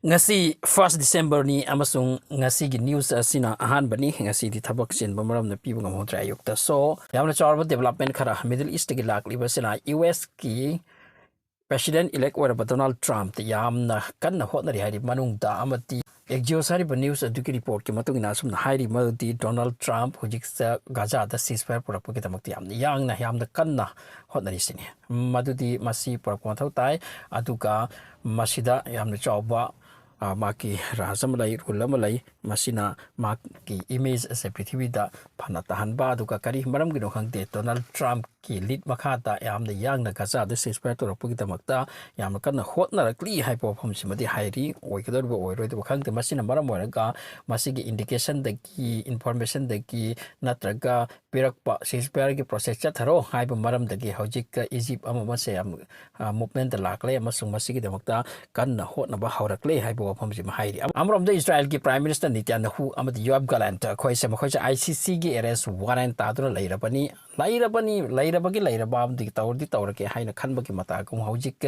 ngasi 1st December ni amasung ngasi gi news asina ahan bani ngasi di thabak sin bamaram na pibu ngamodra ayukta so yamna chawba development khara Middle East gi lakli basina US ki President elect or Donald Trump the yamna kanna hotnari hari manung da amati exosari news aduki report ki matung ina sum hari madi Donald Trump hujiksa Gaza da ceasefire purapu ki tamakti yamna yangna yamna kanna hotnari sini madudi masi purapu thau tai aduka masida yamna chawba maki rajamalai rullamalai masina maki image ase prithivida phana tahanba aduka kari maram gi no khangte Donald Trump ki lead makhata yamna yangna Gaza da ceasefire torapu ki tamakta yamna kanna hotnarakli haipo phomsimadi hairi oikadorbo oiroi de khangte masina maram oiraga masigi indication da ki information da ki natraga pirakpa ceasefire gi process chatharo haiba maram da gi hojik Egypt amama se movement lakle amasung masigi tamakta kanna hotnaba haurakle haibo Amrom Israel ki Prime Minister Netanyahu amati Yoav Gallant khoi se makhoi ICC gi arrest warrant tadura leirabani leirabagi leirabam di tawrake haina khanbagi mata kum hojik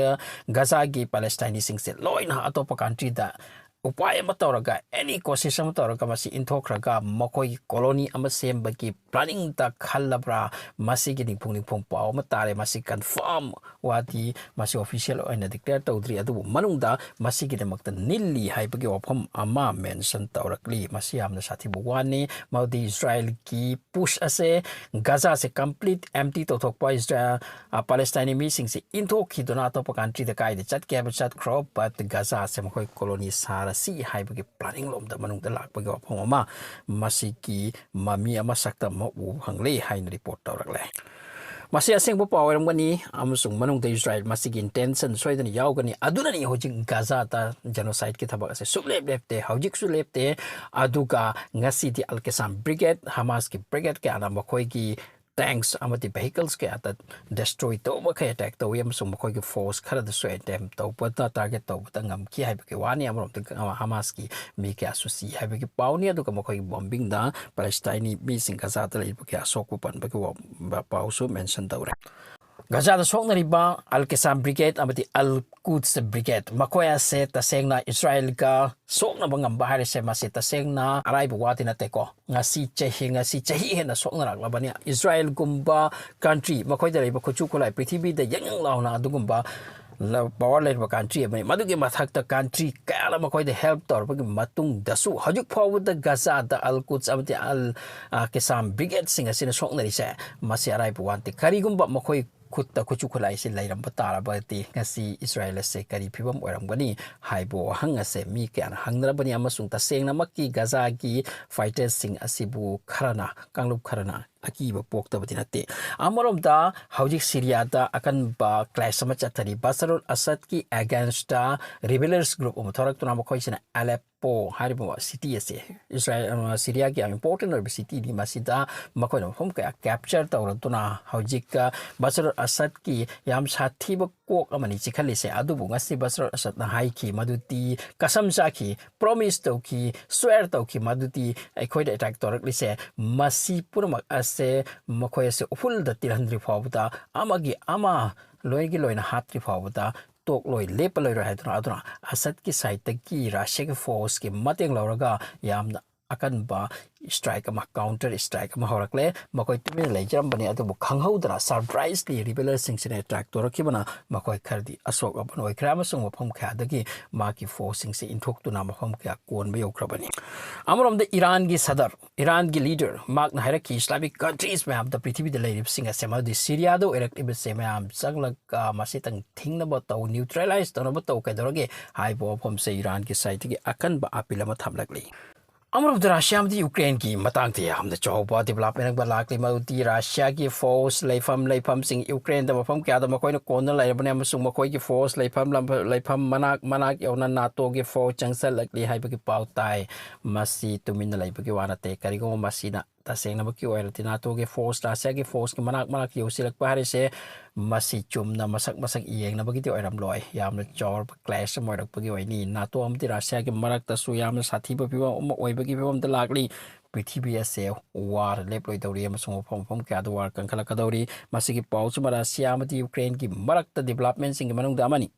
Gaza gi Palestine sing se loina atopa country da upaya matawraga any courses matawraga masi inthokraga makoi colony ama sembagi planning ta khallabra masi gi ningphung paw matare masi confirm wadi masi official oina declare tawdri adu manungda masi gi demakta nilli haibagi ofam ama mention tawrakli masi amna sathi bugwani maudi Israel ki push ase Gaza se complete empty tothokpa Israel Palestine mi sing se inthokhi dona to country da kai de chat ke chat crop but Gaza se makoi colony sar si haibagi planning lom da manung da lakpagi ofam ama masi ki mami ama sakta ma u hangle hain report tawrakle masi asengbo power ngani amusung manung da Israel masi gi intention soidani yaugani aduna ni hojing Gaza ta genocide ki thabak ase sublep lepte hojik su lepte aduga ngasi di Al-Qassam brigade Hamas ki brigade ke ana makhoi gi tanks amati vehicles ke ata destroy to makha attack to yam sum makhoi gi force khara da so attempt to pata target to ngam ki haiba ke wani amrom te Hamas ki mi ke asusi haiba ki pawni aduga makhoi bombing da Palestine mi sing Gaza ta le ke asok pan ba ke pawsu mention tawre Gaza da soknariba Al-Qassam brigade amati Al-Quds brigade makoya se tasengna Israel ka sokna bangam bahari se masi tasengna araibu wati na teko ngasi chehi hena sokna raklabani Israel gumba country makoy da riba kuchu kulai prithibi da yang launa adugumba power level country amani madugi mathakta country kala makoy da help tor bagi matung dasu hajuk forward da Gaza da Al-Quds amati Al-Qassam brigade singa sina sokna ri se masi araibu wati karigumba makoy kutta kuchukulai si lairam batara bati ngasi Israel se kari fibham oirambani haibo hanga se mi kyan hangrabani amasung tasengna makki Gaza gi fighters sing asibu kharana kanglup kharana akiba poktabati nate amarom da hojik Syria da akan ba clash sama chatari Bashar al-Assad ki against rebellious group umthorak tuna makhoi sina Aleppo haribo city ase Israel Syria ki important or city di masida makhoi no hom ka capture tawrantuna hojik Bashar Assad ki yam sathi ba kok amani chikhali se adubu ngasi Bashar Assad na hai ki maduti kasam sa ki promise to ki swear to ki maduti akhoi da attack torak lise masi purmak ase makhoi se uful da 300 fawda amagi ama loigi loina hatri fawda tok loi lepaloi ra hadra adra Assad ki side ta ki Russia ki force ki mateng lauraga yamna akan ba strike ama counter strike ama horakle makoi tumi leijaram bani adu khanghaudra surprisely rebellious sing sine attack torakibana makoi khardi asok abon oi krama sung phom khadagi maki forcing se inthok tuna mafam kya kon be yokrabani amrom the Iran gi sadar Iran gi leader mak na hairaki Islamic countries me am the prithvi the leadership singa sema the Syria do elective sema am saglak masitang thingna ba to neutralize to ba to kadoroge hai bo phom se Iran gi side gi akan ba apilama thamlakli Amr the Russia the Ukraine ki matang the am the chawba development ba lakli mauti Russia ki force leifam sing Ukraine da mafam kya da makoi na corner lai bane amasung makoi ki force leifam manak yona NATO ki force changsal lakli hai ba ki pau tai masi tumin lai ba ki wana te kari go masina taseng na ba ki oil NATO ki force Russia ki force ki manak yosilak pa hari se masi chum na masak iyeng na bagiti oiram loy yam na chor clash mo rak pagi oini NATO am ti Russia ki marak ta su yam na sathi ba piwa oi bagi piwa da lakli prithibia se war leploi dawri amasung phom kya da war kan khala kadawri masi ki pau chu Russia amati Ukraine ki marak ta development sing manung da mani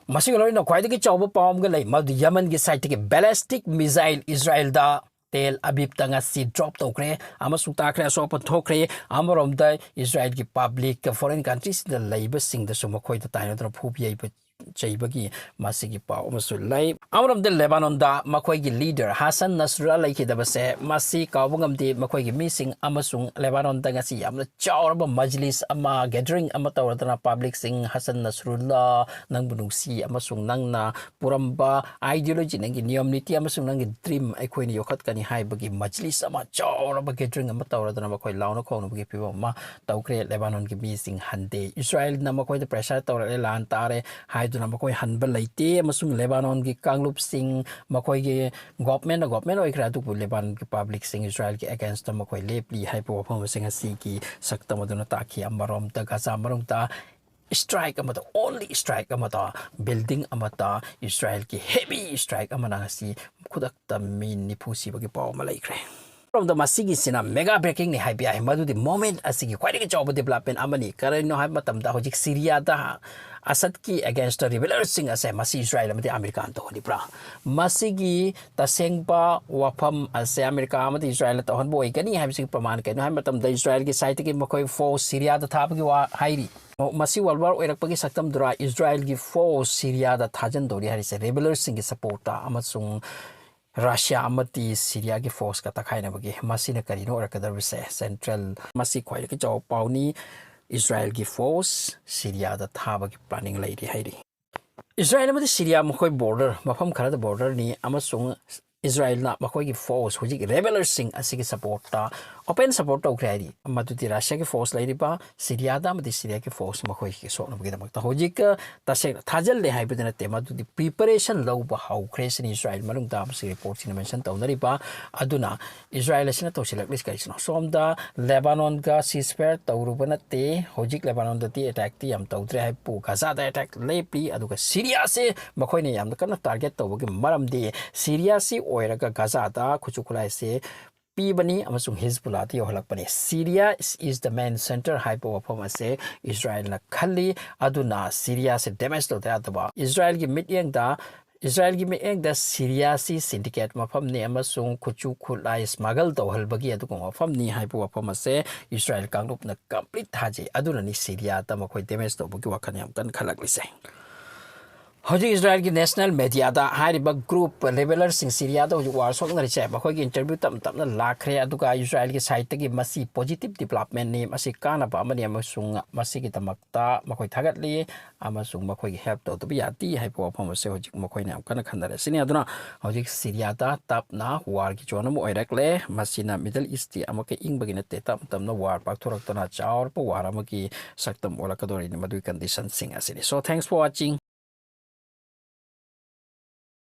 ꯃꯁꯤꯒ ꯂꯣꯏꯅꯅ ꯈ꯭ꯋꯥꯏꯗꯒꯤ ꯆꯥꯎꯕ ꯄꯥꯎ ꯑꯃꯒ ꯂꯩ ꯃꯗꯨ ꯌꯃꯟꯒꯤ ꯁꯥꯏꯠꯇꯒꯤ ballistic ꯃꯤꯖꯥꯏꯜ ꯏꯖ꯭ꯔꯥꯏꯜꯗ ꯇꯦꯜ ꯑꯕꯤꯕꯇ ꯉꯁꯤ ꯗ꯭ꯔꯣꯞ ꯇꯧꯈ꯭ꯔꯦ ꯑꯃꯁꯨꯡ ꯇꯥꯈ꯭ꯔꯦ ꯑꯁꯣꯛꯄ ꯊꯣꯛꯈ꯭ꯔꯦ ꯑꯃꯔꯣꯝꯗ ꯏꯖ꯭ꯔꯥꯏꯜꯒꯤ ꯄꯥꯕ꯭ꯂꯤꯛ ꯐꯣꯔꯦꯟ ꯀꯟꯇ꯭ꯔꯤꯁꯤꯡꯗ ꯂꯩꯕꯁꯤꯡꯗꯁꯨ ꯃꯈꯣꯏꯗ ꯇꯥꯏꯅꯗꯨꯅ ꯐꯨꯕ ꯌꯩꯕ ꯆꯩꯕꯒꯤ ꯃꯁꯤꯒꯤ ꯄꯥꯎ ꯑꯃꯁꯨ ꯂꯩ ꯑꯃꯔꯣꯝꯗ ꯂꯦꯕꯥꯅꯣꯟꯗ ꯃꯈꯣꯏꯒꯤ ꯂꯤꯗꯔ ꯍꯥꯁꯟ ꯅꯁꯔꯨꯜꯂꯥ ꯂꯩꯈꯤꯗꯕꯁꯦ ꯃꯁꯤ ꯀꯥꯎꯕ ꯉꯝꯗꯦ ꯃꯈꯣꯏꯒꯤ ꯃꯤꯁꯤꯡ ꯑꯃꯁꯨꯡ ꯂꯦꯕꯥꯅꯣꯟꯗ ꯉꯁꯤ ꯌꯥꯝꯅ ꯆꯥꯎꯔꯕ ꯃꯖꯂꯤꯁ ꯑꯃ ꯒꯦꯗꯔꯤꯡ ꯑꯃ ꯇꯧꯔꯗꯨꯅ ꯄꯥꯕ꯭ꯂꯤꯛꯁꯤꯡ ꯍꯥꯁꯟ ꯅꯁꯔꯨꯜꯂꯥ ꯅꯪꯕꯨ ꯅꯨꯡꯁꯤ ꯑꯃꯁꯨꯡ ꯅꯪꯅ ꯄꯨꯔꯝꯕ ꯑꯥꯏꯗꯤꯌꯣꯂꯣꯖꯤ ꯅꯪꯒꯤ ꯅꯤꯌꯝ ꯅꯤꯇꯤ ꯑꯃꯁꯨꯡ ꯅꯪꯒꯤ ꯗ꯭ꯔꯤꯝ ꯑꯩꯈꯣꯏꯅ ꯌꯣꯛꯈꯠꯀꯅꯤ ꯍꯥꯏꯕꯒꯤ ꯃꯖꯂꯤꯁ ꯑꯃ ꯆꯥꯎꯔꯕ ꯒꯦꯗꯔꯤꯡ ꯑꯃ ꯇꯧꯔꯗꯨꯅ ꯃꯈꯣꯏ ꯂꯥꯎꯅ ꯈꯣꯡꯅꯕꯒꯤ ꯐꯤꯕꯝ ꯑꯃ ꯇꯧꯈ꯭ꯔꯦ ꯂꯦꯕꯥꯅꯣꯟꯒꯤ ꯃꯤꯁꯤꯡ ꯍꯟꯗꯦ ꯏꯖ꯭ꯔꯥꯏꯜꯅ ꯃꯈꯣꯏꯗ ꯄ꯭ꯔꯦꯁꯔ ꯇꯧꯔꯛꯑꯦ ꯂꯥꯟ ꯇꯥꯔꯦ ꯍꯥꯏꯗꯨꯅ ꯃꯈꯣꯏ ꯍꯟꯕ ꯂꯩꯇꯦ ꯑꯃꯁꯨꯡ ꯂꯦꯕꯥꯅꯣꯟꯒꯤ ꯀꯥꯡꯂꯨꯞꯁꯤꯡ ꯃꯈꯣꯏꯒꯤ ꯒꯣꯚꯔꯟꯃꯦꯟꯅ ꯒꯣꯚꯔꯟꯃꯦꯟ ꯑꯣꯏꯈ꯭ꯔꯦ ꯑꯗꯨꯕꯨ ꯂꯦꯕꯥꯅꯣꯟꯒꯤ ꯄꯥꯕ꯭ꯂꯤꯛꯁꯤꯡ ꯏꯖ꯭ꯔꯥꯏꯜꯒꯤ ꯑꯦꯒꯦꯟꯁꯇ ꯃꯈꯣꯏ ꯂꯦꯞꯂꯤ ꯍꯥꯏꯕ ꯋꯥꯐꯝ ꯑꯁꯤ ꯉꯁꯤꯒꯤ ꯁꯛꯇꯝ ꯑꯗꯨꯅ ꯇꯥꯛꯈꯤ ꯑꯃꯔꯣꯝꯗ ꯒꯥꯖꯥ ꯃꯅꯨꯡꯗ ꯁꯇ꯭ꯔꯥꯏꯛ ꯑꯃꯗ ꯑꯣꯟꯂꯤ ꯁꯇ꯭ꯔꯥꯏꯛ ꯑꯃꯗ ꯕꯤꯜꯗꯤꯡ ꯑꯃꯗ ꯏꯖ꯭ꯔꯥꯏꯜꯒꯤ ꯍꯦꯚꯤ ꯁꯇ꯭ꯔꯥꯏꯛ ꯑꯃꯅ ꯉꯁꯤ ꯈꯨꯗꯛꯇ ꯃꯤ 90 ꯁꯤꯕꯒꯤ ꯄꯥꯎ ꯑꯃ ꯂꯩꯈ꯭ꯔꯦ ꯔꯣꯝꯗ ꯃꯁꯤꯒꯤꯁꯤꯅ ꯃꯦꯒꯥ ꯕ꯭ꯔꯦꯀꯤꯡꯅꯤ ꯍꯥꯏꯕ ꯌꯥꯏ ꯃꯗꯨꯗꯤ ꯃꯣꯃꯦꯟꯠ ꯑꯁꯤꯒꯤ ꯈ꯭ꯋꯥꯏꯗꯒꯤ ꯆꯥꯎꯕ ꯗꯤꯕꯦꯂꯞꯃꯦꯟꯠ ꯑꯃꯅꯤ ꯀꯔꯤꯅꯣ ꯍꯥꯏꯕ ꯃꯇꯝꯗ ꯍꯧꯖꯤꯛ ꯁꯤꯔꯤꯌꯥꯗ ꯑꯁꯗꯀꯤ ꯑꯦꯒꯦꯟꯁꯇ ꯔꯤꯕꯦꯂꯔꯁꯤꯡ ꯑꯁꯦ ꯃꯁꯤ ꯏꯖ꯭ꯔꯥꯏꯜ ꯑꯃꯗꯤ ꯑꯃꯦꯔꯤꯀꯥꯅ ꯇꯧꯍꯜꯂꯤꯕ꯭ꯔꯥ ꯃꯁꯤꯒꯤ ꯇꯁꯦꯡꯕ ꯋꯥꯐꯝ ꯑꯁꯦ ꯑꯃꯦꯔꯤꯀꯥ ꯑꯃꯗꯤ ꯏꯖ꯭ꯔꯥꯏꯜꯅ ꯇꯧꯍꯟꯕ ꯑꯣꯏꯒꯅꯤ ꯍꯥꯏꯕꯁꯤꯒꯤ ꯄ꯭ꯔꯃꯥꯟ ꯀꯩꯅꯣ ꯍꯥꯏꯕ ꯃꯇꯝꯗ ꯏꯖ꯭ꯔꯥꯏꯜꯒꯤ ꯁꯥꯏꯠꯇꯒꯤ ꯃꯈꯣꯏ ꯐꯣꯔꯁ ꯁꯤꯔꯤꯌꯥꯗ ꯊꯥꯕꯒꯤ ꯋꯥ ꯍꯥꯏꯔꯤ ꯃꯁꯤ ꯋꯥꯔꯜ ꯋꯥꯔ ꯑꯣꯏꯔꯛꯄꯒꯤ ꯁꯛꯇꯝꯗꯨꯔ ꯏꯖ꯭ꯔꯥꯏꯜꯒꯤ ꯐꯣꯔꯁ ꯁꯤꯔꯤꯌꯥꯗ ꯊꯥꯖꯟꯗꯧꯔꯤ ꯍꯥꯏꯔꯤꯁꯦ ꯔꯤꯕꯦꯂꯔꯁꯤꯡꯒꯤ ꯁꯄꯣꯔꯠꯇ ꯑꯃꯁꯨꯡ ꯔꯁꯤꯌꯥ ꯑꯃꯗꯤ ꯁꯤꯔꯤꯌꯥꯒꯤ ꯐꯣर्सꯀ ꯇꯛꯈꯥꯏꯅꯕꯒꯤ ꯃꯁꯤꯅ ꯀꯔꯤꯅꯣ ꯑꯣꯏꯔꯛꯀꯗꯧꯔꯤꯁꯦ ꯁꯦꯟꯇ꯭ꯔꯦꯜ ꯃꯁꯤ ꯈ꯭ꯋꯥꯏꯗꯒꯤ ꯆꯥꯎꯕ ꯄꯥꯎꯅꯤ ꯏꯖ꯭ꯔꯥꯏꯜꯒꯤ ꯐꯣर्स ꯁꯤꯔꯤꯌꯥꯗ ꯊꯥꯕꯒꯤ ꯄ꯭ꯂꯥꯅꯤꯡ ꯂꯩꯔꯤ ꯍꯥꯏꯔꯤ ꯏꯖ꯭ꯔꯥꯏꯜ ꯑꯃꯗꯤ ꯁꯤꯔꯤꯌꯥ ꯃꯈꯣꯏ ꯕꯣꯔꯗꯔ ꯃꯐꯝ ꯈꯔꯗ ꯕꯣꯔꯗꯔꯅꯤ ꯑꯃꯁꯨꯡ ꯏꯖ꯭ꯔꯥꯏꯜꯅ ꯃꯈꯣꯏꯒꯤ ꯐꯣर्स ꯍꯧꯖꯤꯛ ꯔꯦꯕꯦꯂꯔꯁꯤꯡ ꯑꯁꯤꯒꯤ ꯁꯄꯣꯔꯠꯇ ꯑꯣꯄꯦꯟ ꯁꯄꯣꯔꯠ ꯇꯧꯈ꯭ꯔꯦ ꯍꯥꯏꯔꯤ ꯃꯗꯨꯗꯤ ꯔꯁꯤयाꯒꯤ ꯐꯣर्स ꯂꯩꯔꯤꯕ ꯁꯤꯔꯤꯌꯥꯗ ꯑꯃꯗꯤ ꯁꯤꯔꯤꯌꯥꯒꯤ ꯐꯣर्स ꯃꯈꯣꯏꯒꯤ ꯁꯣꯛꯅꯕꯒꯤꯗꯃꯛꯇ ꯍꯧꯖꯤꯛ ꯇꯁꯦꯡꯅ ꯊꯥꯖꯜꯂꯦ ꯍꯥꯏꯕꯗꯤ ꯅꯠꯇꯦ ꯃꯗꯨꯗꯤ ꯄ꯭ꯔꯤꯄꯦꯔꯦꯁꯟ ꯂꯧꯕ ꯍꯧꯈ꯭ꯔꯦ ꯁꯤꯅꯤ ꯏꯖ꯭ꯔꯥꯏꯜ ꯃꯅꯨꯡꯗ ꯃꯁꯤ ꯔꯤꯄꯣꯔꯠꯁꯤꯅ ꯃꯦꯟꯁꯟ ꯇꯧꯅꯔꯤꯕ ꯑꯗꯨꯅ ꯏꯖ꯭ꯔꯥꯏꯜ ꯑꯁꯤꯅ ꯇꯧꯁꯤꯜꯂꯛꯂꯤꯁꯤ ꯀꯔꯤꯁꯤꯅꯣ ꯁꯣꯝꯗ ꯂꯦꯕꯥꯅꯣꯟꯒ ꯁꯤꯁꯐꯦꯌꯔ ꯇꯧꯔꯨꯕ ꯅꯠꯇꯦ ꯍꯧꯖꯤꯛ ꯂꯦꯕꯥꯅꯣꯟꯗꯗꯤ ꯑꯦꯇꯦꯛꯇꯤ ꯌꯥꯝ ꯇꯧꯗ꯭ꯔꯦ ꯍꯥꯏꯕꯨ ꯒꯥꯖꯥꯗ ꯑꯦꯇꯦꯛ ꯂꯦꯞꯄꯤ ꯑꯗꯨꯒ ꯁꯤꯔꯤꯌꯥꯁꯤ ꯃꯈꯣꯏꯅ ꯌꯥꯝꯅ ꯀꯟꯅ ꯇꯥꯔꯒꯦꯠ ꯇꯧꯕꯒꯤ ꯃꯔꯝꯗꯤ ꯁꯤꯔꯤꯌꯥꯁꯤ ꯑꯣꯏꯔꯒ ꯒꯥꯖꯥꯗ ꯈꯨꯠꯁꯨ ꯈꯨꯠꯂꯥꯏꯁꯤ ꯄꯤꯕꯅꯤ ꯑꯃꯁꯨꯡ ꯍꯤꯖꯕꯨꯜꯂꯥꯗ ꯌꯧꯍꯜꯂꯛꯄꯅꯤ ꯁꯤꯔꯤꯌꯥ ꯏꯁ ꯗ ꯃꯦꯟ ꯁꯦꯟꯇꯔ ꯍꯥꯏꯕ ꯋꯥꯐꯝ ꯑꯁꯦ ꯏꯖ꯭ꯔꯥꯏꯜꯅ ꯈꯜꯂꯤ ꯑꯗꯨꯅ ꯁꯤꯔꯤꯌꯥꯁꯤ ꯗꯦꯃꯦꯖ ꯇꯧꯗ ꯌꯥꯗꯕ ꯏꯖ꯭ꯔꯥꯏꯜꯒꯤ ꯃꯤꯠꯌꯦꯡꯗ ꯁꯤꯔꯤꯌꯥꯁꯤ ꯁꯤꯟꯗꯤꯀꯦꯠ ꯃꯐꯝꯅꯤ ꯑꯃꯁꯨꯡ ꯈꯨꯠꯁꯨ ꯈꯨꯠꯂꯥꯏ ꯁ꯭ꯃꯒꯜ ꯇꯧꯍꯜꯕꯒꯤ ꯑꯗꯨꯒꯨꯝꯕ ꯃꯐꯝꯅꯤ ꯍꯥꯏꯕ ꯋꯥꯐꯝ ꯑꯁꯦ ꯏꯖ꯭ꯔꯥꯏꯜ ꯀꯥꯡꯂꯨꯞꯅ ꯀꯝꯄ꯭ꯂꯤꯠ ꯊꯥꯖꯩ ꯑꯗꯨꯅꯅꯤ ꯁꯤꯔꯤꯌꯥꯗ ꯃꯈꯣꯏ ꯗꯦꯃꯦꯖ ꯇꯧꯕꯒꯤ ꯋꯥꯈꯜ ꯌꯥꯝ ꯀꯟꯅ ꯈꯜꯂꯛꯂꯤꯁꯦ ꯍꯧꯖꯤꯛ ꯏꯖ꯭ꯔꯥꯏꯜꯒꯤ ꯅꯦꯁꯅꯦꯜ ꯃꯦꯗꯤꯌꯥꯗ ꯍꯥꯏꯔꯤꯕ ꯒ꯭ꯔꯨꯞ ꯂꯦꯕꯦꯂꯔꯁꯤꯡ ꯁꯤꯔꯤꯌꯥꯗ ꯍꯧꯖꯤꯛ ꯋꯥꯔ ꯁꯣꯛꯅꯔꯤꯁꯦ ꯃꯈꯣꯏꯒꯤ ꯏꯟꯇꯔꯚ꯭ꯌꯨ ꯇꯞꯅ ꯇꯞꯅ ꯂꯥꯛꯈ꯭ꯔꯦ ꯑꯗꯨꯒ ꯏꯖ꯭ꯔꯥꯏꯜꯒꯤ ꯁꯥꯏꯠꯇꯒꯤ ꯃꯁꯤ ꯄꯣꯖꯤꯇꯤꯕ ꯗꯤꯕꯦꯂꯞꯃꯦꯟꯅꯤ ꯃꯁꯤ ꯀꯥꯟꯅꯕ ꯑꯃꯅꯤ ꯑꯃꯁꯨꯡ ꯃꯁꯤꯒꯤꯗꯃꯛꯇ ꯃꯈꯣꯏ ꯊꯥꯒꯠꯂꯤ ꯑꯃꯁꯨꯡ ꯃꯈꯣꯏꯒꯤ ꯍꯦꯜꯞ ꯇꯧꯗꯕ ꯌꯥꯗꯦ ꯍꯥꯏꯕ ꯋꯥꯐꯝ ꯑꯁꯤ ꯍꯧꯖꯤꯛ ꯃꯈꯣꯏꯅ ꯌꯥꯝ ꯀꯟꯅ ꯈꯟꯅꯔꯦ ꯑꯗꯨꯅ ꯍꯧꯖꯤꯛ ꯁꯤꯔꯤꯌꯥꯗ ꯇꯞꯅ ꯋꯥꯔꯒꯤ ꯖꯣꯟ ꯑꯃ ꯑꯣꯏꯔꯛꯂꯦ ꯃꯁꯤꯅ ꯃꯤꯗꯜ ꯏꯁꯇꯤ ꯑꯃꯨꯛꯀ ꯏꯪꯕꯒꯤ ꯅꯠꯇꯦ ꯇꯞꯅ ꯇꯞꯅ ꯋꯥꯔ ꯄꯥꯛꯊꯣꯔꯛꯇꯨꯅ ꯆꯥꯎꯔꯕ ꯋꯥꯔ ꯑꯃꯒꯤ ꯁꯛꯇꯝ ꯑꯣꯜꯂꯛꯀꯗꯧꯔꯤꯅꯤ ꯃꯗꯨꯒꯤ ꯀꯟꯗꯤꯁꯟꯁꯤꯡ ꯑꯁꯤꯅꯤ ꯁꯣ ꯊꯦꯡꯛꯁ ꯐꯣꯔ ꯋꯥꯆꯤꯡ